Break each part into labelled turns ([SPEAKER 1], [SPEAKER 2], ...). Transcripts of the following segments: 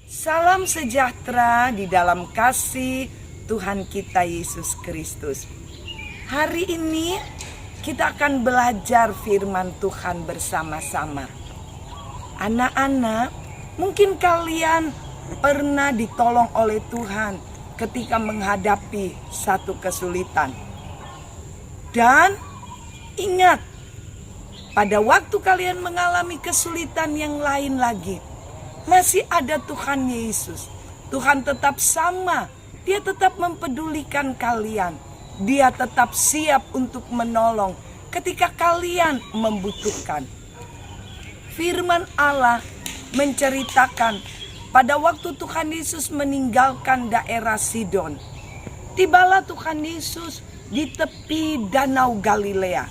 [SPEAKER 1] Salam sejahtera di dalam kasih Tuhan kita Yesus Kristus. Hari ini kita akan belajar firman Tuhan bersama-sama. Anak-anak, mungkin kalian pernah ditolong oleh Tuhan ketika menghadapi satu kesulitan. Dan ingat, pada waktu kalian mengalami kesulitan yang lain lagi, masih ada Tuhan Yesus. Tuhan tetap sama. Dia tetap mempedulikan kalian. Dia tetap siap untuk menolong ketika kalian membutuhkan. Firman Allah menceritakan pada waktu Tuhan Yesus meninggalkan daerah Sidon. Tibalah Tuhan Yesus di tepi Danau Galilea.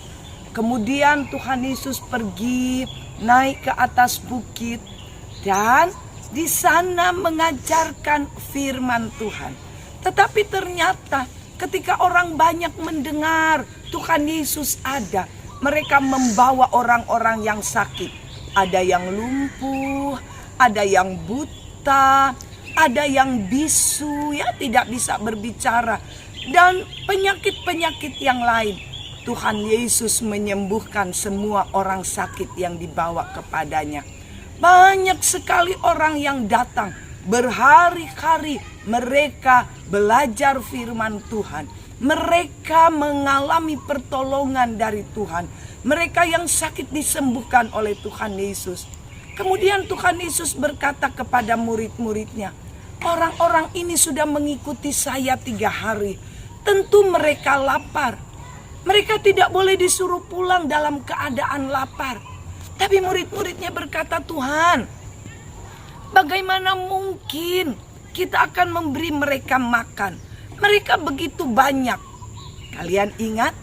[SPEAKER 1] Kemudian Tuhan Yesus pergi naik ke atas bukit. Dan di sana mengajarkan firman Tuhan. Tetapi ternyata ketika orang banyak mendengar Tuhan Yesus ada, mereka membawa orang-orang yang sakit. Ada yang lumpuh, ada yang buta, ada yang bisu, ya tidak bisa berbicara. Dan penyakit-penyakit yang lain. Tuhan Yesus menyembuhkan semua orang sakit yang dibawa kepadanya. Banyak sekali orang yang datang, berhari-hari mereka belajar firman Tuhan. Mereka mengalami pertolongan dari Tuhan. Mereka yang sakit disembuhkan oleh Tuhan Yesus. Kemudian Tuhan Yesus berkata kepada murid-muridnya, orang-orang ini sudah mengikuti saya 3 hari. Tentu mereka lapar. Mereka tidak boleh disuruh pulang dalam keadaan lapar. Tapi murid-muridnya berkata, Tuhan, bagaimana mungkin kita akan memberi mereka makan? Mereka begitu banyak. Kalian ingat,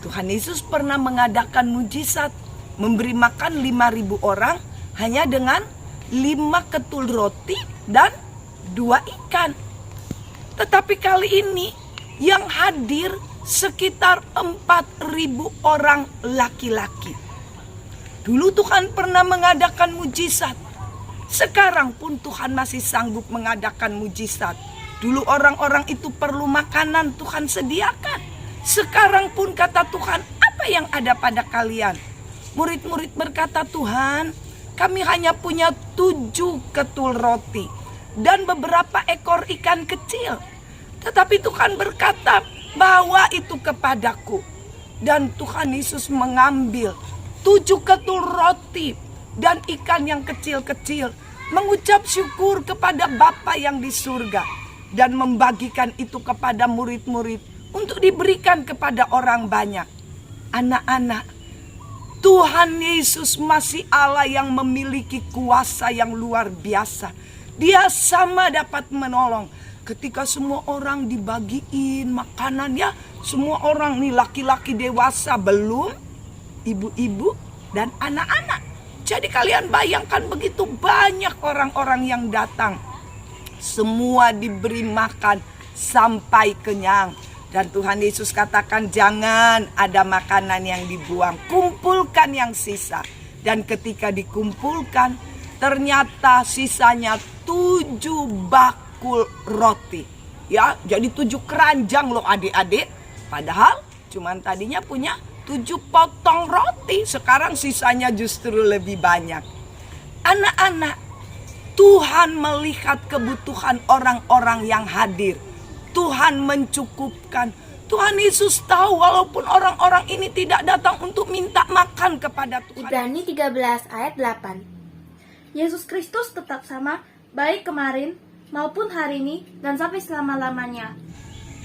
[SPEAKER 1] Tuhan Yesus pernah mengadakan mujizat, memberi makan 5.000 orang hanya dengan 5 ketul roti dan 2 ikan. Tetapi kali ini yang hadir sekitar 4.000 orang laki-laki. Dulu Tuhan pernah mengadakan mujizat. Sekarang pun Tuhan masih sanggup mengadakan mujizat. Dulu orang-orang itu perlu makanan, Tuhan sediakan. Sekarang pun kata Tuhan, apa yang ada pada kalian? Murid-murid berkata, Tuhan, kami hanya punya 7 ketul roti dan beberapa ekor ikan kecil. Tetapi Tuhan berkata, bawa itu kepadaku. Dan Tuhan Yesus mengambil 7 ketul roti dan ikan yang kecil-kecil, mengucap syukur kepada Bapa yang di surga, dan membagikan itu kepada murid-murid untuk diberikan kepada orang banyak. Anak-anak, Tuhan Yesus masih Allah yang memiliki kuasa yang luar biasa. Dia sama dapat menolong. Ketika semua orang dibagiin makanan, ya semua orang nih, laki-laki dewasa, belum ibu-ibu dan anak-anak. Jadi kalian bayangkan begitu banyak orang-orang yang datang. Semua diberi makan sampai kenyang. Dan Tuhan Yesus katakan, jangan ada makanan yang dibuang, kumpulkan yang sisa. Dan ketika dikumpulkan, ternyata sisanya 7 bakul roti. Ya, jadi 7 keranjang loh adik-adik. Padahal cuman tadinya punya 7 potong roti. Sekarang sisanya justru lebih banyak. Anak-anak, Tuhan melihat kebutuhan orang-orang yang hadir. Tuhan mencukupkan. Tuhan Yesus tahu walaupun orang-orang ini tidak datang untuk minta makan kepada Tuhan.
[SPEAKER 2] Ibrani 13 ayat 8. Yesus Kristus tetap sama, baik kemarin maupun hari ini dan sampai selama-lamanya.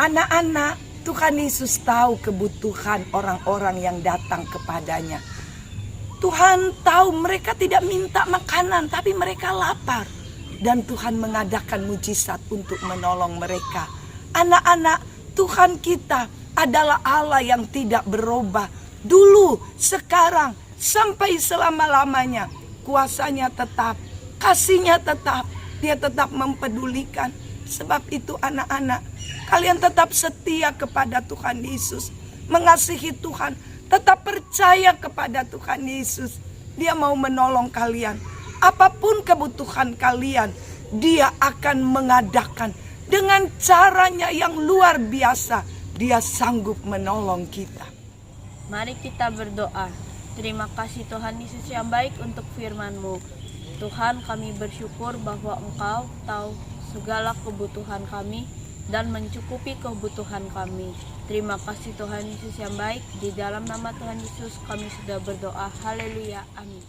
[SPEAKER 1] Anak-anak, Tuhan Yesus tahu kebutuhan orang-orang yang datang kepadanya. Tuhan tahu mereka tidak minta makanan, tapi mereka lapar. Dan Tuhan mengadakan mujizat untuk menolong mereka. Anak-anak, Tuhan kita adalah Allah yang tidak berubah. Dulu, sekarang, sampai selama-lamanya. Kuasanya tetap, kasihnya tetap. Dia tetap mempedulikan. Sebab itu anak-anak, kalian tetap setia kepada Tuhan Yesus. Mengasihi Tuhan. Tetap percaya kepada Tuhan Yesus. Dia mau menolong kalian. Apapun kebutuhan kalian, Dia akan mengadakan dengan caranya yang luar biasa. Dia sanggup menolong kita.
[SPEAKER 3] Mari kita berdoa. Terima kasih Tuhan Yesus yang baik untuk firman-Mu. Tuhan, kami bersyukur bahwa Engkau tahu segala kebutuhan kami dan mencukupi kebutuhan kami. Terima kasih Tuhan Yesus yang baik. Di dalam nama Tuhan Yesus kami sudah berdoa. Haleluya. Amin.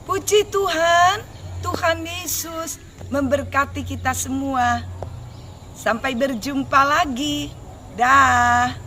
[SPEAKER 1] Puji Tuhan, Tuhan Yesus memberkati kita semua. Sampai berjumpa lagi. Dah.